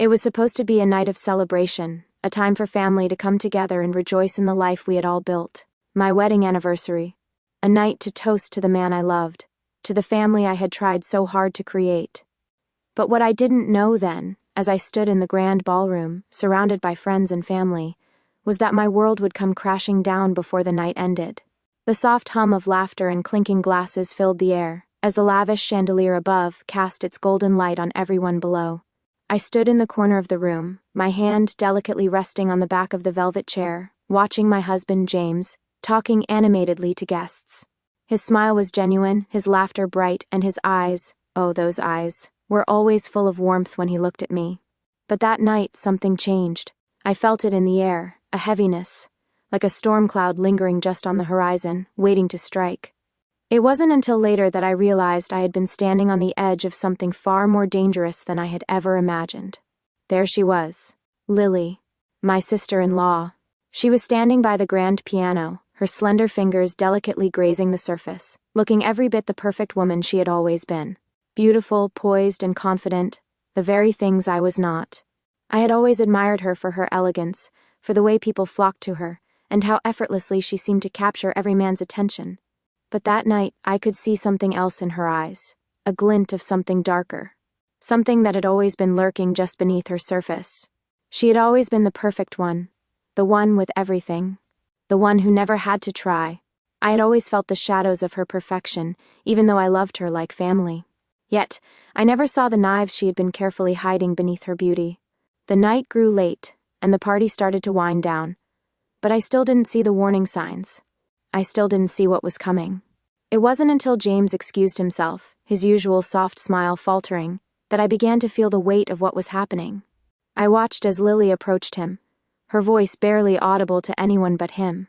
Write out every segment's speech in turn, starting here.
It was supposed to be a night of celebration, a time for family to come together and rejoice in the life we had all built. My wedding anniversary. A night to toast to the man I loved, to the family I had tried so hard to create. But what I didn't know then, as I stood in the grand ballroom, surrounded by friends and family, was that my world would come crashing down before the night ended. The soft hum of laughter and clinking glasses filled the air, as the lavish chandelier above cast its golden light on everyone below. I stood in the corner of the room, my hand delicately resting on the back of the velvet chair, watching my husband, James, talking animatedly to guests. His smile was genuine, his laughter bright, and his eyes, oh those eyes, were always full of warmth when he looked at me. But that night something changed. I felt it in the air, a heaviness, like a storm cloud lingering just on the horizon, waiting to strike. It wasn't until later that I realized I had been standing on the edge of something far more dangerous than I had ever imagined. There she was, Lily, my sister-in-law. She was standing by the grand piano, her slender fingers delicately grazing the surface, looking every bit the perfect woman she had always been. Beautiful, poised, and confident, the very things I was not. I had always admired her for her elegance, for the way people flocked to her, and how effortlessly she seemed to capture every man's attention. But that night, I could see something else in her eyes, a glint of something darker, something that had always been lurking just beneath her surface. She had always been the perfect one, the one with everything, the one who never had to try. I had always felt the shadows of her perfection, even though I loved her like family. Yet, I never saw the knives she had been carefully hiding beneath her beauty. The night grew late, and the party started to wind down. But I still didn't see the warning signs. I still didn't see what was coming. It wasn't until James excused himself, his usual soft smile faltering, that I began to feel the weight of what was happening. I watched as Lily approached him, her voice barely audible to anyone but him.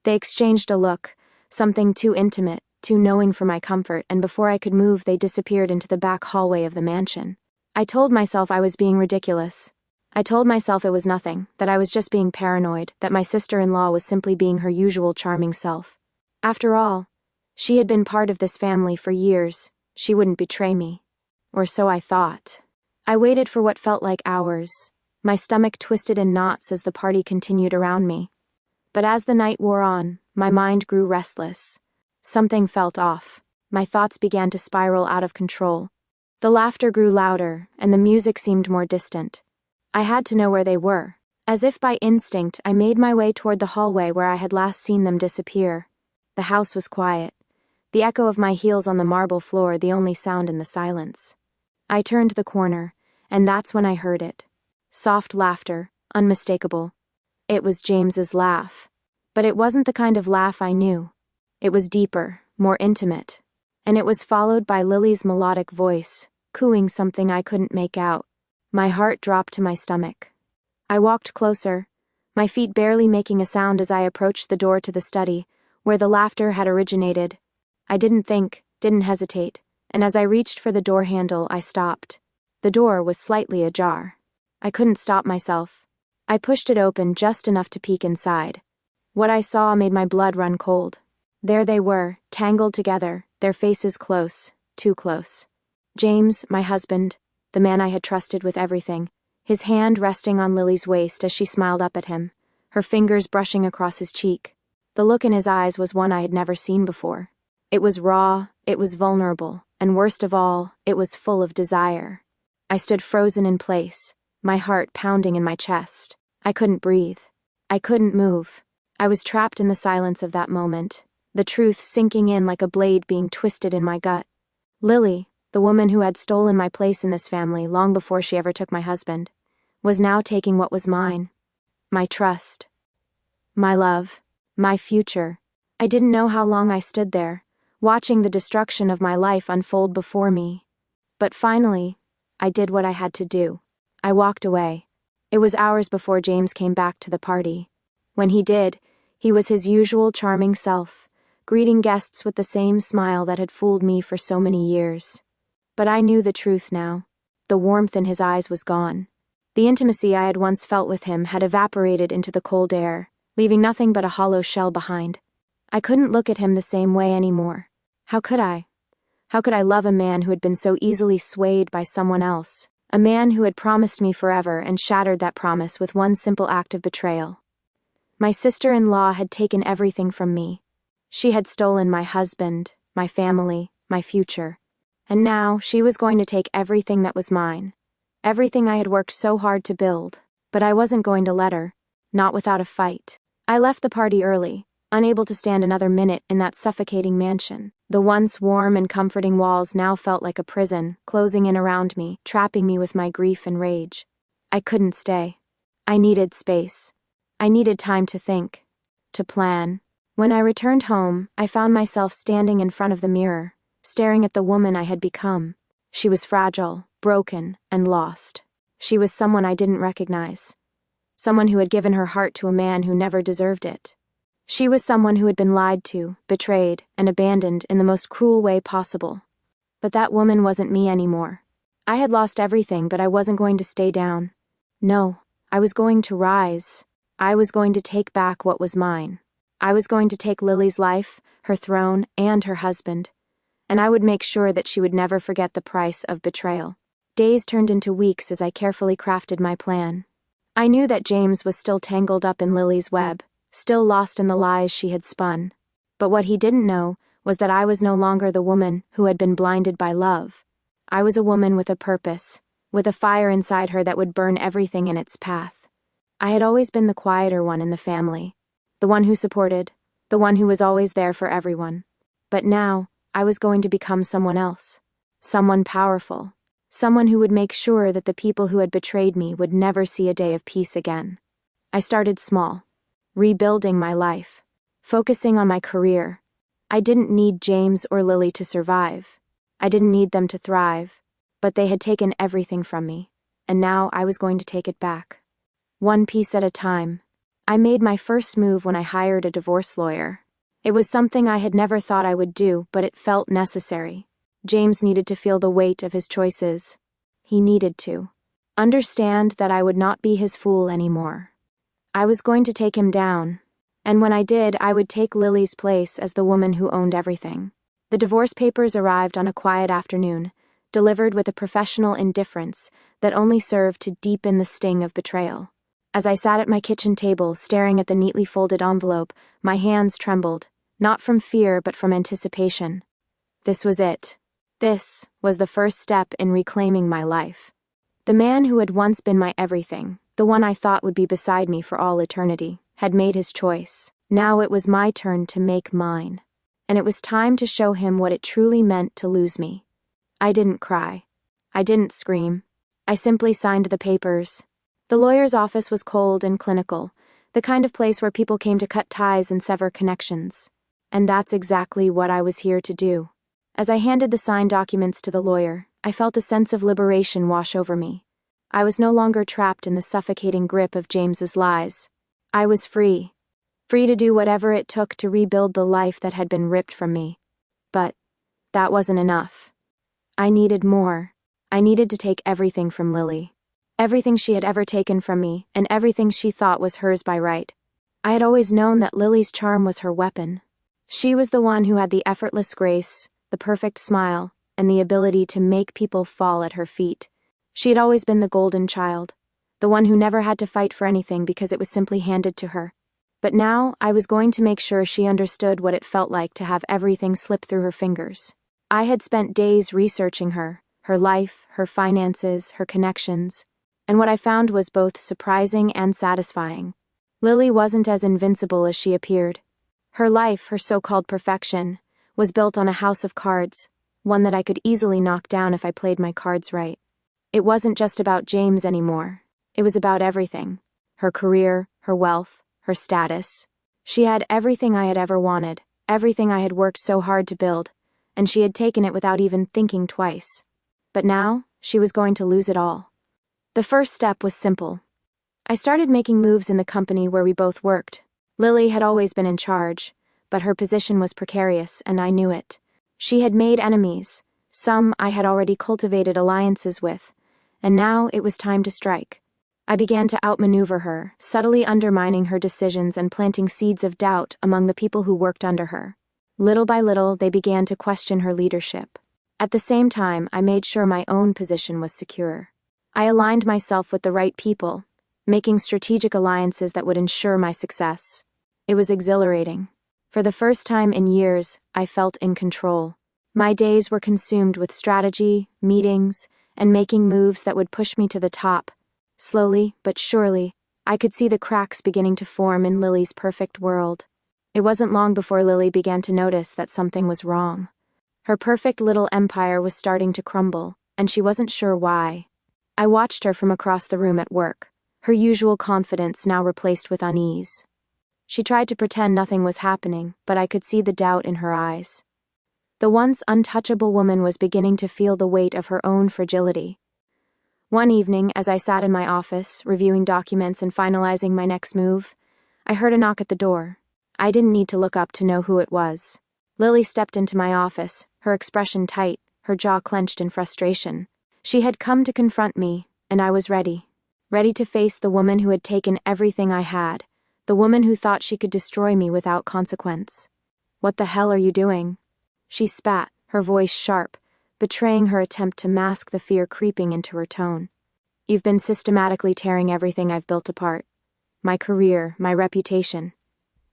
They exchanged a look, something too intimate, too knowing for my comfort, and before I could move they disappeared into the back hallway of the mansion. I told myself I was being ridiculous. I told myself it was nothing, that I was just being paranoid, that my sister-in-law was simply being her usual charming self. After all, she had been part of this family for years. She wouldn't betray me. Or so I thought. I waited for what felt like hours, my stomach twisted in knots as the party continued around me. But as the night wore on, my mind grew restless. Something felt off. My thoughts began to spiral out of control. The laughter grew louder, and the music seemed more distant. I had to know where they were. As if by instinct, I made my way toward the hallway where I had last seen them disappear. The house was quiet, the echo of my heels on the marble floor the only sound in the silence. I turned the corner, and that's when I heard it. Soft laughter, unmistakable. It was James's laugh. But it wasn't the kind of laugh I knew. It was deeper, more intimate. And it was followed by Lily's melodic voice, cooing something I couldn't make out. My heart dropped to my stomach. I walked closer, my feet barely making a sound as I approached the door to the study, where the laughter had originated. I didn't think, didn't hesitate, and as I reached for the door handle, I stopped. The door was slightly ajar. I couldn't stop myself. I pushed it open just enough to peek inside. What I saw made my blood run cold. There they were, tangled together, their faces close, too close. James, my husband, the man I had trusted with everything, his hand resting on Lily's waist as she smiled up at him, her fingers brushing across his cheek. The look in his eyes was one I had never seen before. It was raw, it was vulnerable, and worst of all, it was full of desire. I stood frozen in place, my heart pounding in my chest. I couldn't breathe. I couldn't move. I was trapped in the silence of that moment, the truth sinking in like a blade being twisted in my gut. Lily, the woman who had stolen my place in this family long before she ever took my husband, was now taking what was mine. My trust. My love. My future. I didn't know how long I stood there, watching the destruction of my life unfold before me. But finally, I did what I had to do. I walked away. It was hours before James came back to the party. When he did, he was his usual charming self, greeting guests with the same smile that had fooled me for so many years. But I knew the truth now. The warmth in his eyes was gone. The intimacy I had once felt with him had evaporated into the cold air, leaving nothing but a hollow shell behind. I couldn't look at him the same way anymore. How could I? How could I love a man who had been so easily swayed by someone else, A man who had promised me forever and shattered that promise with one simple act of betrayal. My sister-in-law had taken everything from me. She had stolen my husband, my family, my future. And now she was going to take everything that was mine. Everything I had worked so hard to build. But I wasn't going to let her. Not without a fight. I left the party early, unable to stand another minute in that suffocating mansion. The once warm and comforting walls now felt like a prison, closing in around me, trapping me with my grief and rage. I couldn't stay. I needed space. I needed time to think. To plan. When I returned home, I found myself standing in front of the mirror, staring at the woman I had become. She was fragile, broken, and lost. She was someone I didn't recognize. Someone who had given her heart to a man who never deserved it. She was someone who had been lied to, betrayed, and abandoned in the most cruel way possible. But that woman wasn't me anymore. I had lost everything, but I wasn't going to stay down. No, I was going to rise. I was going to take back what was mine. I was going to take Lily's life, her throne, and her husband. And I would make sure that she would never forget the price of betrayal. Days turned into weeks as I carefully crafted my plan. I knew that James was still tangled up in Lily's web, still lost in the lies she had spun. But what he didn't know was that I was no longer the woman who had been blinded by love. I was a woman with a purpose, with a fire inside her that would burn everything in its path. I had always been the quieter one in the family, the one who supported, the one who was always there for everyone. But now, I was going to become someone else. Someone powerful. Someone who would make sure that the people who had betrayed me would never see a day of peace again. I started small. Rebuilding my life. Focusing on my career. I didn't need James or Lily to survive. I didn't need them to thrive. But they had taken everything from me. And now I was going to take it back. One piece at a time. I made my first move when I hired a divorce lawyer. It was something I had never thought I would do, but it felt necessary. James needed to feel the weight of his choices. He needed to understand that I would not be his fool anymore. I was going to take him down. And when I did, I would take Lily's place as the woman who owned everything. The divorce papers arrived on a quiet afternoon, delivered with a professional indifference that only served to deepen the sting of betrayal. As I sat at my kitchen table, staring at the neatly folded envelope, my hands trembled, not from fear but from anticipation. This was it. This was the first step in reclaiming my life. The man who had once been my everything, the one I thought would be beside me for all eternity, had made his choice. Now it was my turn to make mine. And it was time to show him what it truly meant to lose me. I didn't cry. I didn't scream. I simply signed the papers. The lawyer's office was cold and clinical, the kind of place where people came to cut ties and sever connections. And that's exactly what I was here to do. As I handed the signed documents to the lawyer, I felt a sense of liberation wash over me. I was no longer trapped in the suffocating grip of James's lies. I was free. Free to do whatever it took to rebuild the life that had been ripped from me. But that wasn't enough. I needed more. I needed to take everything from Lily. Everything she had ever taken from me, and everything she thought was hers by right. I had always known that Lily's charm was her weapon. She was the one who had the effortless grace, the perfect smile, and the ability to make people fall at her feet. She had always been the golden child, the one who never had to fight for anything because it was simply handed to her. But now I was going to make sure she understood what it felt like to have everything slip through her fingers. I had spent days researching her life, her finances, her connections, and what I found was both surprising and satisfying. Lily wasn't as invincible as she appeared. Her life, her so-called perfection, was built on a house of cards, one that I could easily knock down if I played my cards right. It wasn't just about James anymore. It was about everything. Her career, her wealth, her status. She had everything I had ever wanted, everything I had worked so hard to build, and she had taken it without even thinking twice. But now, she was going to lose it all. The first step was simple. I started making moves in the company where we both worked. Lily had always been in charge, but her position was precarious, and I knew it. She had made enemies. Some I had already cultivated alliances with, and now it was time to strike. I began to outmaneuver her, subtly undermining her decisions and planting seeds of doubt among the people who worked under her. Little by little, they began to question her leadership. At the same time, I made sure my own position was secure. I aligned myself with the right people, making strategic alliances that would ensure my success. It was exhilarating. For the first time in years, I felt in control. My days were consumed with strategy, meetings, and making moves that would push me to the top. Slowly, but surely, I could see the cracks beginning to form in Lily's perfect world. It wasn't long before Lily began to notice that something was wrong. Her perfect little empire was starting to crumble, and she wasn't sure why. I watched her from across the room at work, her usual confidence now replaced with unease. She tried to pretend nothing was happening, but I could see the doubt in her eyes. The once untouchable woman was beginning to feel the weight of her own fragility. One evening, as I sat in my office, reviewing documents and finalizing my next move, I heard a knock at the door. I didn't need to look up to know who it was. Lily stepped into my office, her expression tight, her jaw clenched in frustration. She had come to confront me, and I was ready. Ready to face the woman who had taken everything I had, the woman who thought she could destroy me without consequence. "What the hell are you doing?" She spat, her voice sharp, betraying her attempt to mask the fear creeping into her tone. "You've been systematically tearing everything I've built apart. My career, my reputation.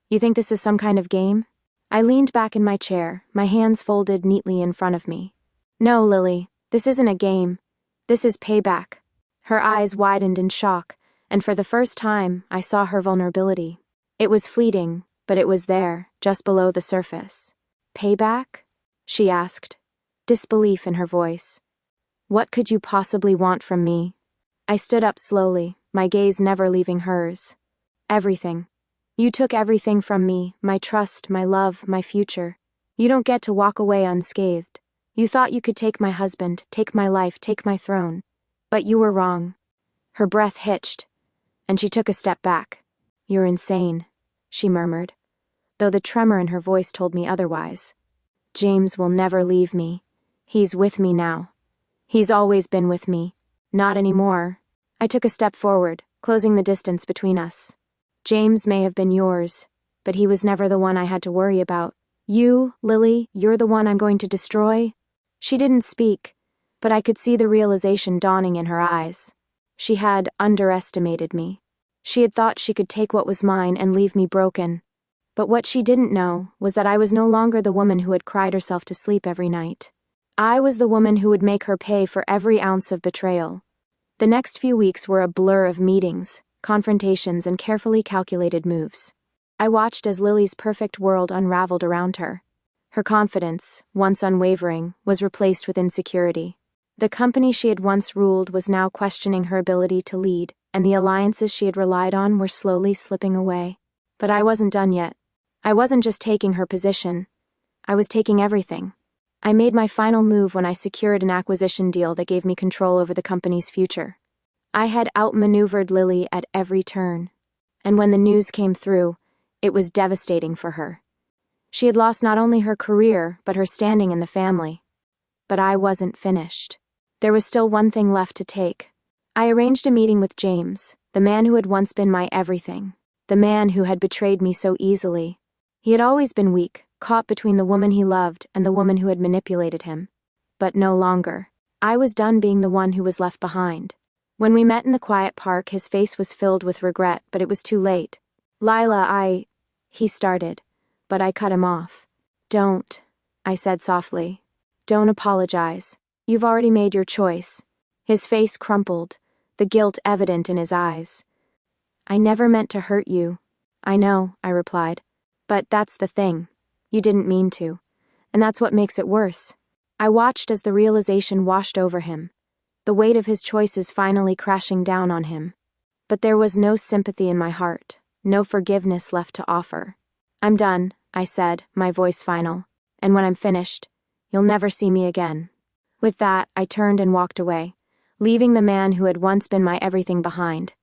You think this is some kind of game?" I leaned back in my chair, my hands folded neatly in front of me. "No, Lily, this isn't a game. This is payback." Her eyes widened in shock, and for the first time, I saw her vulnerability. It was fleeting, but it was there, just below the surface. "Payback?" she asked, disbelief in her voice. "What could you possibly want from me?" I stood up slowly, my gaze never leaving hers. "Everything. You took everything from me, my trust, my love, my future. You don't get to walk away unscathed. You thought you could take my husband, take my life, take my throne. But you were wrong." Her breath hitched, and she took a step back. "You're insane," she murmured, though the tremor in her voice told me otherwise. "James will never leave me. He's with me now. He's always been with me. Not anymore." I took a step forward, closing the distance between us. "James may have been yours, but he was never the one I had to worry about. You, Lily, you're the one I'm going to destroy." She didn't speak, but I could see the realization dawning in her eyes. She had underestimated me. She had thought she could take what was mine and leave me broken. But what she didn't know was that I was no longer the woman who had cried herself to sleep every night. I was the woman who would make her pay for every ounce of betrayal. The next few weeks were a blur of meetings, confrontations, and carefully calculated moves. I watched as Lily's perfect world unraveled around her. Her confidence, once unwavering, was replaced with insecurity. The company she had once ruled was now questioning her ability to lead, and the alliances she had relied on were slowly slipping away. But I wasn't done yet. I wasn't just taking her position. I was taking everything. I made my final move when I secured an acquisition deal that gave me control over the company's future. I had outmaneuvered Lily at every turn. And when the news came through, it was devastating for her. She had lost not only her career, but her standing in the family. But I wasn't finished. There was still one thing left to take. I arranged a meeting with James, the man who had once been my everything, the man who had betrayed me so easily. He had always been weak, caught between the woman he loved and the woman who had manipulated him. But no longer. I was done being the one who was left behind. When we met in the quiet park, his face was filled with regret, but it was too late. "Lila, he started, but I cut him off. "Don't," I said softly. "Don't apologize. You've already made your choice." His face crumpled, the guilt evident in his eyes. "I never meant to hurt you." "I know," I replied. "But that's the thing. You didn't mean to. And that's what makes it worse." I watched as the realization washed over him, the weight of his choices finally crashing down on him. But there was no sympathy in my heart, no forgiveness left to offer. "I'm done," I said, my voice final. "And when I'm finished, you'll never see me again." With that, I turned and walked away, leaving the man who had once been my everything behind.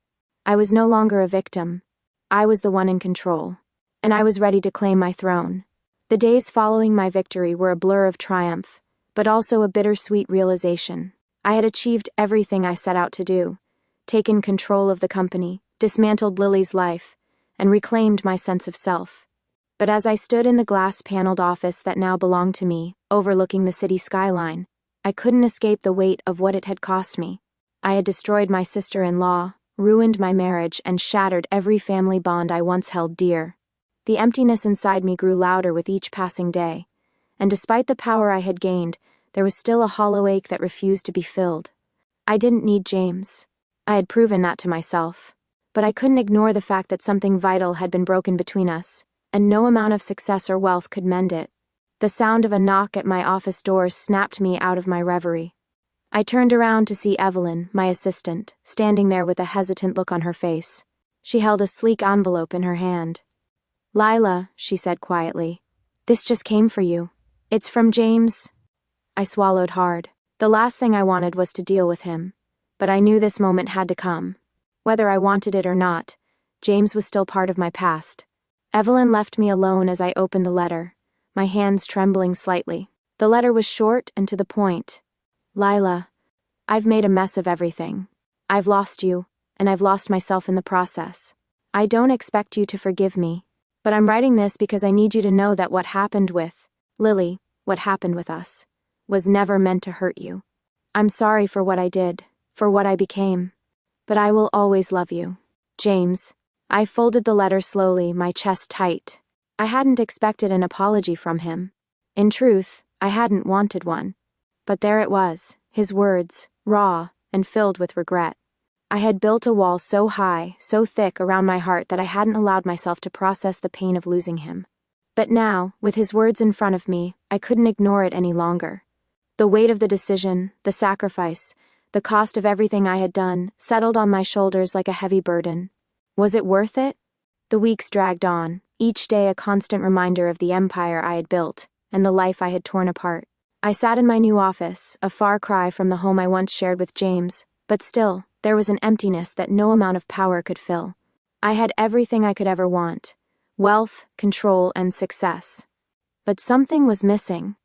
I was no longer a victim. I was the one in control. And I was ready to claim my throne. The days following my victory were a blur of triumph, but also a bittersweet realization. I had achieved everything I set out to do, taken control of the company, dismantled Lily's life, and reclaimed my sense of self. But as I stood in the glass-paneled office that now belonged to me, overlooking the city skyline, I couldn't escape the weight of what it had cost me. I had destroyed my sister-in-law, ruined my marriage, and shattered every family bond I once held dear. The emptiness inside me grew louder with each passing day, and despite the power I had gained, there was still a hollow ache that refused to be filled. I didn't need James. I had proven that to myself. But I couldn't ignore the fact that something vital had been broken between us, and no amount of success or wealth could mend it. The sound of a knock at my office door snapped me out of my reverie. I turned around to see Evelyn, my assistant, standing there with a hesitant look on her face. She held a sleek envelope in her hand. "Lila," she said quietly, "this just came for you. It's from James." I swallowed hard. The last thing I wanted was to deal with him, but I knew this moment had to come. Whether I wanted it or not, James was still part of my past. Evelyn left me alone as I opened the letter, my hands trembling slightly. The letter was short and to the point. "Lila, I've made a mess of everything. I've lost you, and I've lost myself in the process. I don't expect you to forgive me, but I'm writing this because I need you to know that what happened with Lily, what happened with us, was never meant to hurt you. I'm sorry for what I did, for what I became. But I will always love you. James." I folded the letter slowly, my chest tight. I hadn't expected an apology from him. In truth, I hadn't wanted one. But there it was, his words, raw and filled with regret. I had built a wall so high, so thick around my heart that I hadn't allowed myself to process the pain of losing him. But now, with his words in front of me, I couldn't ignore it any longer. The weight of the decision, the sacrifice, the cost of everything I had done, settled on my shoulders like a heavy burden. Was it worth it? The weeks dragged on, each day a constant reminder of the empire I had built, and the life I had torn apart. I sat in my new office, a far cry from the home I once shared with James, but still, there was an emptiness that no amount of power could fill. I had everything I could ever want: wealth, control, and success. But something was missing.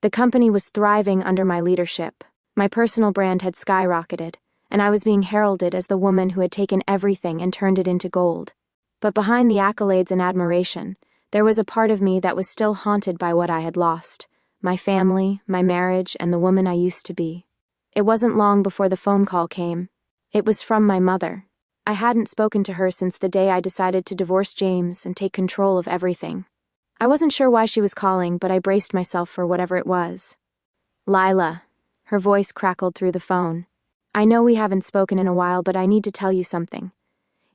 The company was thriving under my leadership. My personal brand had skyrocketed, and I was being heralded as the woman who had taken everything and turned it into gold. But behind the accolades and admiration, there was a part of me that was still haunted by what I had lost: my family, my marriage, and the woman I used to be. It wasn't long before the phone call came. It was from my mother. I hadn't spoken to her since the day I decided to divorce James and take control of everything. I wasn't sure why she was calling, but I braced myself for whatever it was. "Lila." Her voice crackled through the phone. "I know we haven't spoken in a while, but I need to tell you something.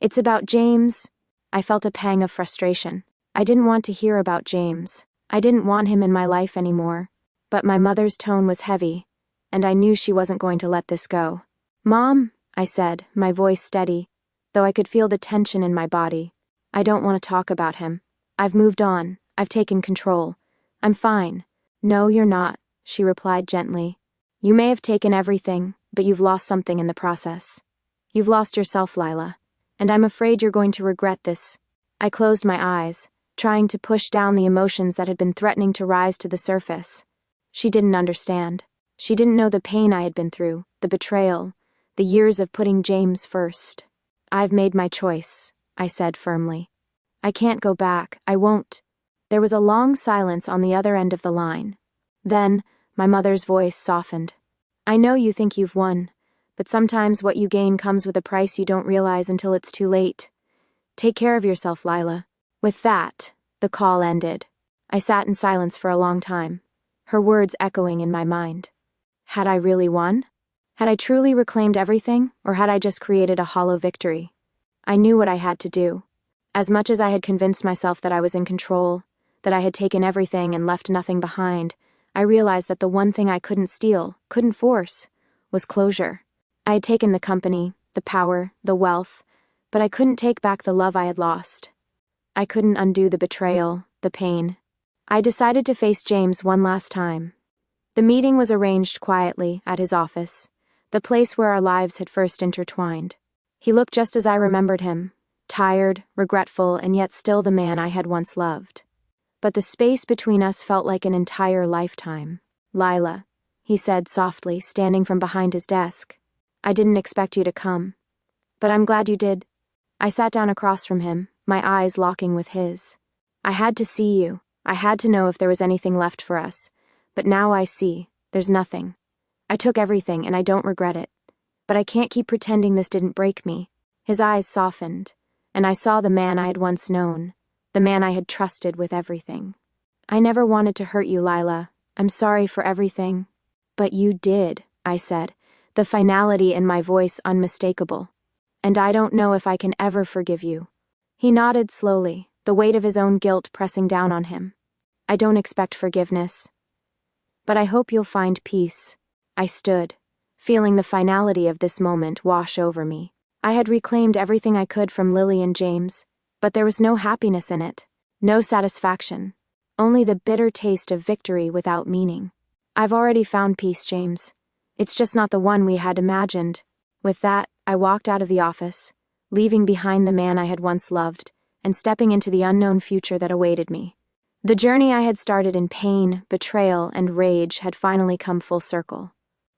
It's about James." I felt a pang of frustration. I didn't want to hear about James. I didn't want him in my life anymore. But my mother's tone was heavy, and I knew she wasn't going to let this go. "Mom," I said, my voice steady, though I could feel the tension in my body. "I don't want to talk about him. I've moved on. I've taken control. I'm fine." "No, you're not," she replied gently. "You may have taken everything, but you've lost something in the process. You've lost yourself, Lila, and I'm afraid you're going to regret this." I closed my eyes, trying to push down the emotions that had been threatening to rise to the surface. She didn't understand. She didn't know the pain I had been through, the betrayal, the years of putting James first. "I've made my choice," I said firmly. "I can't go back. I won't." There was a long silence on the other end of the line. Then, my mother's voice softened. "I know you think you've won, but sometimes what you gain comes with a price you don't realize until it's too late. Take care of yourself, Lila." With that, the call ended. I sat in silence for a long time, her words echoing in my mind. Had I really won? Had I truly reclaimed everything, or had I just created a hollow victory? I knew what I had to do. As much as I had convinced myself that I was in control, that I had taken everything and left nothing behind, I realized that the one thing I couldn't steal, couldn't force, was closure. I had taken the company, the power, the wealth, but I couldn't take back the love I had lost. I couldn't undo the betrayal, the pain. I decided to face James one last time. The meeting was arranged quietly at his office, the place where our lives had first intertwined. He looked just as I remembered him, tired, regretful, and yet still the man I had once loved. But the space between us felt like an entire lifetime. "Lila," he said softly, standing from behind his desk. "I didn't expect you to come, but I'm glad you did." I sat down across from him, my eyes locking with his. "I had to see you. I had to know if there was anything left for us. But now I see, there's nothing. I took everything, and I don't regret it. But I can't keep pretending this didn't break me. His eyes softened, and I saw the man I had once known, the man I had trusted with everything. I never wanted to hurt you, Lila. I'm sorry for everything. But you did, I said, the finality in my voice unmistakable. And I don't know if I can ever forgive you. He nodded slowly, the weight of his own guilt pressing down on him. I don't expect forgiveness. But I hope you'll find peace. I stood, feeling the finality of this moment wash over me. I had reclaimed everything I could from Lily and James, but there was no happiness in it, no satisfaction, only the bitter taste of victory without meaning. I've already found peace, James. It's just not the one we had imagined. With that, I walked out of the office, leaving behind the man I had once loved, and stepping into the unknown future that awaited me. The journey I had started in pain, betrayal, and rage had finally come full circle.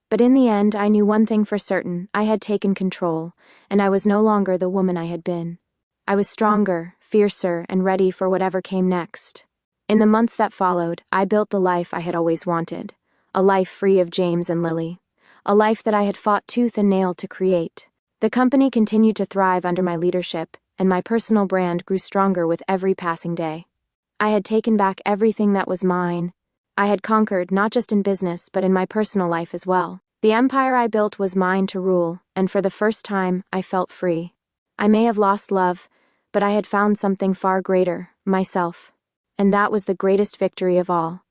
But in the end, I knew one thing for certain: I had taken control, and I was no longer the woman I had been. I was stronger, fiercer, and ready for whatever came next. In the months that followed, I built the life I had always wanted, a life free of James and Lily, a life that I had fought tooth and nail to create. The company continued to thrive under my leadership, and my personal brand grew stronger with every passing day. I had taken back everything that was mine. I had conquered, not just in business, but in my personal life as well. The empire I built was mine to rule, and for the first time, I felt free. I may have lost love, but I had found something far greater, myself. And that was the greatest victory of all.